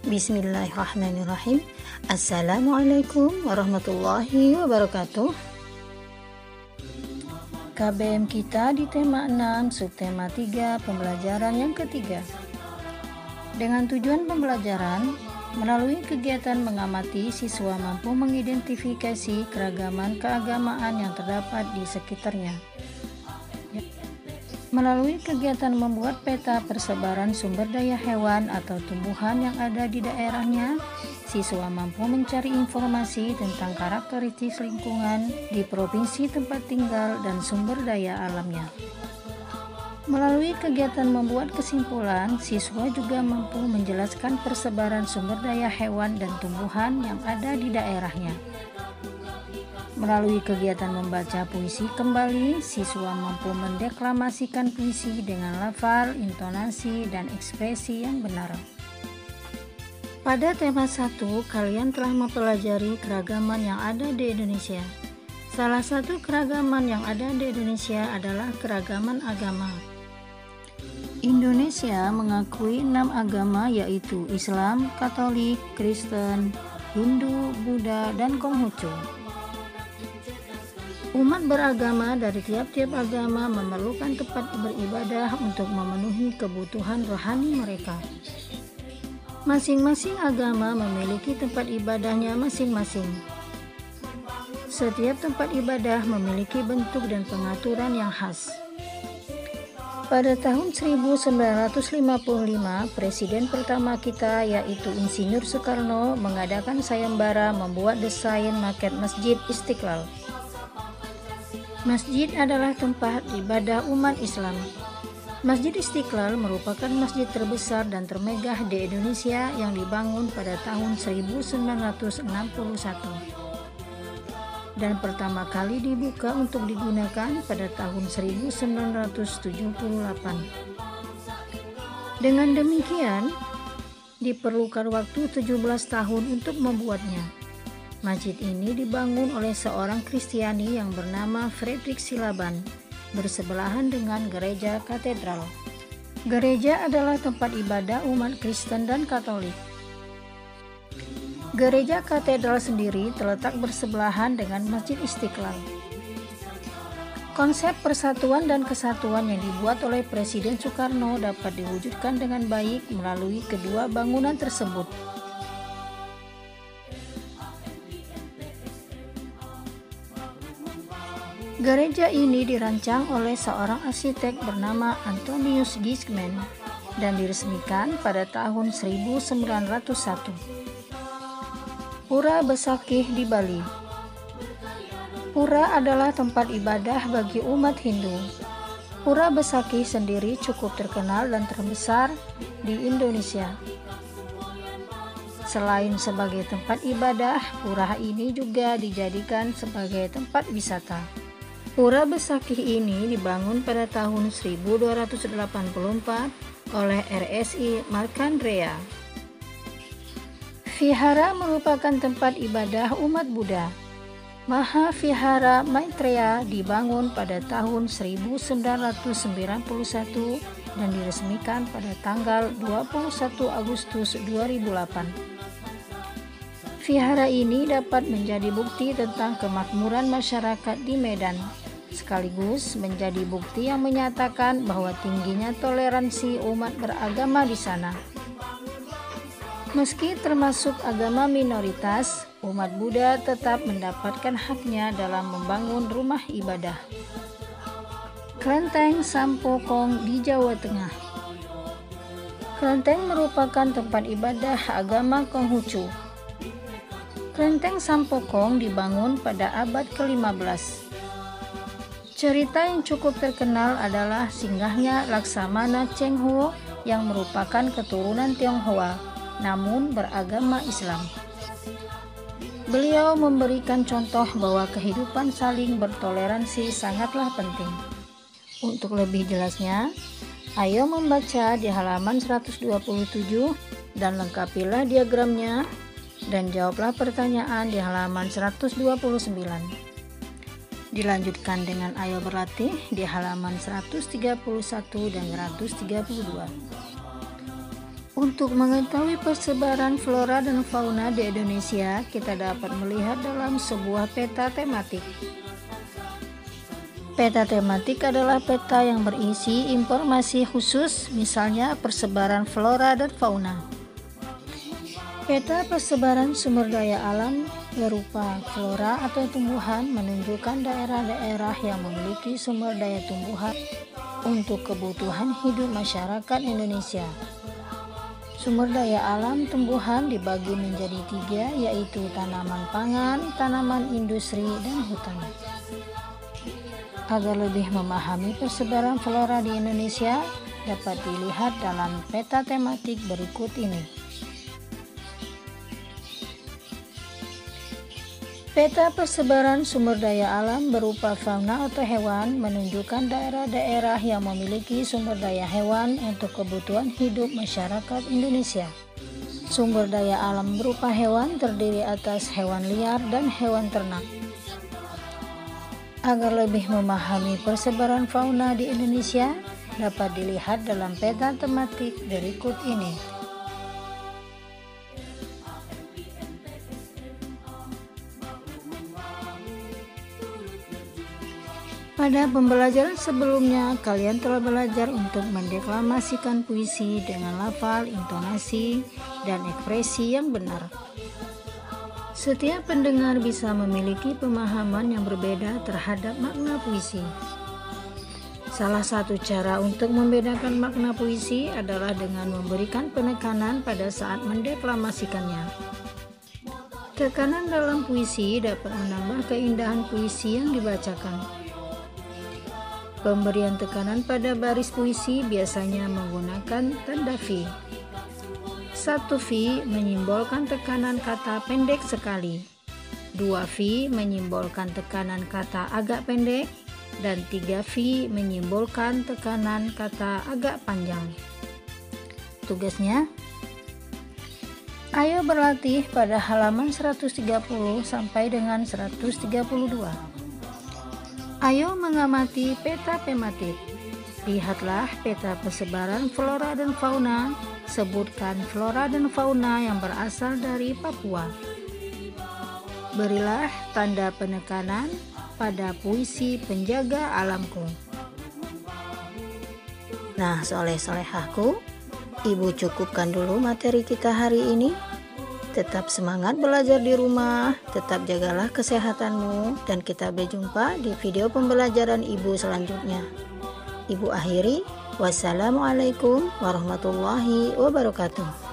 Bismillahirrahmanirrahim. Assalamualaikum warahmatullahi wabarakatuh. KBM kita di tema 6, subtema 3, pembelajaran yang ketiga. Dengan tujuan pembelajaran, melalui kegiatan mengamati, siswa mampu mengidentifikasi keragaman keagamaan yang terdapat di sekitarnya. Melalui kegiatan membuat peta persebaran sumber daya hewan atau tumbuhan yang ada di daerahnya, siswa mampu mencari informasi tentang karakteristik lingkungan di provinsi tempat tinggal dan sumber daya alamnya. Melalui kegiatan membuat kesimpulan, siswa juga mampu menjelaskan persebaran sumber daya hewan dan tumbuhan yang ada di daerahnya. Melalui kegiatan membaca puisi kembali, siswa mampu mendeklamasikan puisi dengan lafal, intonasi, dan ekspresi yang benar. Pada tema 1, kalian telah mempelajari keragaman yang ada di Indonesia. Salah satu keragaman yang ada di Indonesia adalah keragaman agama. Indonesia mengakui 6 agama, yaitu Islam, Katolik, Kristen, Hindu, Buddha, dan Konghucu. Umat beragama dari tiap-tiap agama memerlukan tempat beribadah untuk memenuhi kebutuhan rohani mereka. Masing-masing agama memiliki tempat ibadahnya masing-masing. Setiap tempat ibadah memiliki bentuk dan pengaturan yang khas. Pada tahun 1955, Presiden pertama kita, yaitu Insinyur Soekarno, mengadakan sayembara membuat desain maket Masjid Istiqlal. Masjid adalah tempat ibadah umat Islam. Masjid Istiqlal merupakan masjid terbesar dan termegah di Indonesia yang dibangun pada tahun 1961 dan pertama kali dibuka untuk digunakan pada tahun 1978. Dengan demikian, diperlukan waktu 17 tahun untuk membuatnya. Masjid ini dibangun oleh seorang Kristiani yang bernama Frederick Silaban, bersebelahan dengan gereja katedral. Gereja adalah tempat ibadah umat Kristen dan Katolik. Gereja katedral sendiri terletak bersebelahan dengan Masjid Istiqlal. Konsep persatuan dan kesatuan yang dibuat oleh Presiden Soekarno dapat diwujudkan dengan baik melalui kedua bangunan tersebut. Gereja ini dirancang oleh seorang arsitek bernama Antonius Gisgmen dan diresmikan pada tahun 1901. Pura Besakih di Bali. Pura adalah tempat ibadah bagi umat Hindu. Pura Besakih sendiri cukup terkenal dan terbesar di Indonesia. Selain sebagai tempat ibadah, pura ini juga dijadikan sebagai tempat wisata. Pura Besakih ini dibangun pada tahun 1284 oleh RSI Markandeya. Vihara merupakan tempat ibadah umat Buddha. Maha Vihara Maitreya dibangun pada tahun 1991 dan diresmikan pada tanggal 21 Agustus 2008. Vihara ini dapat menjadi bukti tentang kemakmuran masyarakat di Medan, sekaligus menjadi bukti yang menyatakan bahwa tingginya toleransi umat beragama di sana. Meski termasuk agama minoritas, umat Buddha tetap mendapatkan haknya dalam membangun rumah ibadah. Klenteng Sampokong di Jawa Tengah. Klenteng merupakan tempat ibadah agama Konghucu. Klenteng Sampokong dibangun pada abad ke-15. Cerita yang cukup terkenal adalah singgahnya Laksamana Cheng-ho yang merupakan keturunan Tionghoa, namun beragama Islam. Beliau memberikan contoh bahwa kehidupan saling bertoleransi sangatlah penting. Untuk lebih jelasnya, ayo membaca di halaman 127 dan lengkapilah diagramnya dan jawablah pertanyaan di halaman 129. Dilanjutkan dengan ayo berlatih di halaman 131 dan 132. Untuk mengetahui persebaran flora dan fauna di Indonesia, kita dapat melihat dalam sebuah peta tematik. Peta tematik adalah peta yang berisi informasi khusus, misalnya persebaran flora dan fauna. Peta persebaran sumber daya alam berupa flora atau tumbuhan menunjukkan daerah-daerah yang memiliki sumber daya tumbuhan untuk kebutuhan hidup masyarakat Indonesia. Sumber daya alam tumbuhan dibagi menjadi 3, yaitu tanaman pangan, tanaman industri, dan hutan. Agar lebih memahami persebaran flora di Indonesia, dapat dilihat dalam peta tematik berikut ini. Peta persebaran sumber daya alam berupa fauna atau hewan menunjukkan daerah-daerah yang memiliki sumber daya hewan untuk kebutuhan hidup masyarakat Indonesia. Sumber daya alam berupa hewan terdiri atas hewan liar dan hewan ternak. Agar lebih memahami persebaran fauna di Indonesia, dapat dilihat dalam peta tematik berikut ini. Pada pembelajaran sebelumnya, kalian telah belajar untuk mendeklamasikan puisi dengan lafal, intonasi, dan ekspresi yang benar. Setiap pendengar bisa memiliki pemahaman yang berbeda terhadap makna puisi. Salah satu cara untuk membedakan makna puisi adalah dengan memberikan penekanan pada saat mendeklamasikannya. Tekanan dalam puisi dapat menambah keindahan puisi yang dibacakan. Pemberian tekanan pada baris puisi biasanya menggunakan tanda V. 1 V menyimbolkan tekanan kata pendek sekali, 2 V menyimbolkan tekanan kata agak pendek, dan 3 V menyimbolkan tekanan kata agak panjang. Tugasnya, ayo berlatih pada halaman 130 sampai dengan 132. Ayo mengamati peta tematik. Lihatlah peta persebaran flora dan fauna. Sebutkan flora dan fauna yang berasal dari Papua. Berilah tanda penekanan pada puisi Penjaga Alamku. Nah, soleh-solehahku, Ibu cukupkan dulu materi kita hari ini. Tetap semangat belajar di rumah, tetap jagalah kesehatanmu, dan kita berjumpa di video pembelajaran Ibu selanjutnya. Ibu akhiri, wassalamualaikum warahmatullahi wabarakatuh.